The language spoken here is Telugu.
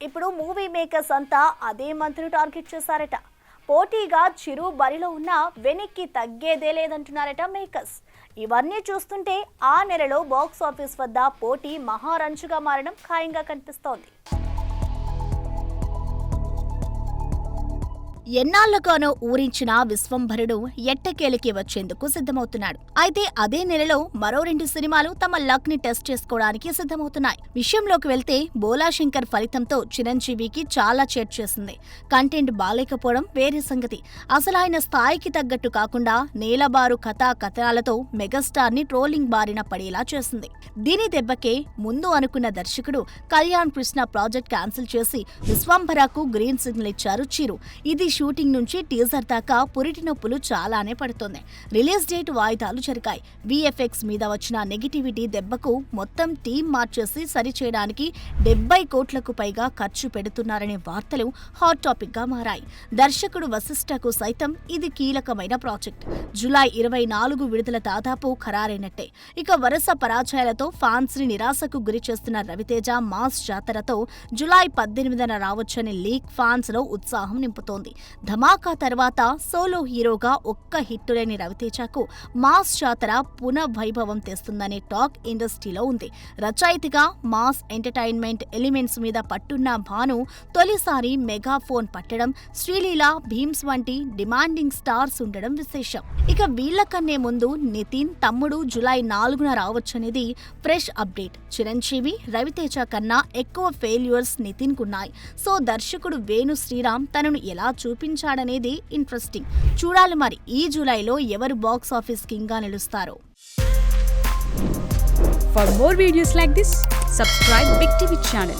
ఇప్పుడు మూవీ మేకర్స్ అంతా అదే మంత్ను టార్గెట్ చేశారట. పోటీగా చిరు బరిలో ఉన్న వెనక్కి తగ్గేదే లేదంటున్నారట మేకర్స్. ఇవన్నీ చూస్తుంటే ఆ నెలలో బాక్స్ ఆఫీస్ వద్ద పోటీ మహారంచుగా మారడం ఖాయంగా కనిపిస్తోంది. ఎన్నాళ్లుగానో ఊరించిన విశ్వంభరుడు ఎట్టకేలికి వచ్చేందుకు సిద్ధమవుతున్నాడు. అయితే అదే నెలలో మరో 2 సినిమాలు తమ లక్ ని టెస్ట్ చేసుకోవడానికి సిద్ధమవుతున్నాయి. విషయంలోకి వెళ్తే బోలాశంకర్ ఫలితంతో చిరంజీవికి చాలా చేట్ చేసింది. కంటెంట్ బాలేకపోవడం వేరే సంగతి. అసలు ఆయన స్థాయికి తగ్గట్టు కాకుండా నేలబారు కథనాలతో మెగాస్టార్ ని ట్రోలింగ్ బారిన పడేలా చేసింది. దీని దెబ్బకే ముందు అనుకున్న దర్శకుడు కళ్యాణ్ కృష్ణ ప్రాజెక్ట్ క్యాన్సిల్ చేసి విశ్వంభరకు గ్రీన్ సిగ్నల్ ఇచ్చారు చిరు. ఇది షూటింగ్ నుంచి టీజర్ దాకా పురిటి నొప్పులు చాలానే పడుతోంది. రిలీజ్ డేట్ వాయిదాలు జరిగాయి. విఎఫ్ఎక్స్ మీద వచ్చిన నెగిటివిటీ దెబ్బకు మొత్తం టీం మార్చేసి సరిచేయడానికి 70 కోట్లకు పైగా ఖర్చు పెడుతున్నారనే వార్తలు హాట్ టాపిక్ గా మారాయి. దర్శకుడు వశిష్ఠకు సైతం ఇది కీలకమైన ప్రాజెక్ట్. జూలై 24 విడుదల దాదాపు ఖరారైనట్టే. ఇక వరుస పరాజయాలతో ఫ్యాన్స్ ని నిరాశకు గురి చేస్తున్న రవితేజ మాస్ జాతరతో జూలై 18న రావచ్చని లీక్ ఫ్యాన్స్ లో ఉత్సాహం నింపుతోంది. ధమాకా తర్వాత సోలో హీరోగా ఒక్క హిట్టు లేని రవితేజకు మాస్ జాతర పునఃవైభవం తెస్తుందనే టాక్ ఇండస్ట్రీలో ఉంది. రచయితగా మాస్ ఎంటర్టైన్మెంట్ ఎలిమెంట్స్ మీద పట్టున్న భాను తొలిసారి మెగాఫోన్ పట్టడం, శ్రీలీల, భీమ్స్ వంటి డిమాండింగ్ స్టార్స్ ఉండడం విశేషం. ఇక వీళ్లకన్నే ముందు నితిన్ తమ్ముడు జూలై 4న రావచ్చనేది ఫ్రెష్ అప్డేట్. చిరంజీవి, రవితేజ కన్నా ఎక్కువ ఫెయిల్యూర్స్ నితిన్ కున్నాయి. సో దర్శకుడు వేణు శ్రీరామ్ తనను ఎలా చూపించాడనేది ఇంట్రెస్టింగ్. చూడాలి మరి ఈ జూలైలో ఎవరు బాక్స్ ఆఫీస్ కింగ్ గా నిలుస్తారో. For more videos like this, subscribe Big TV channel.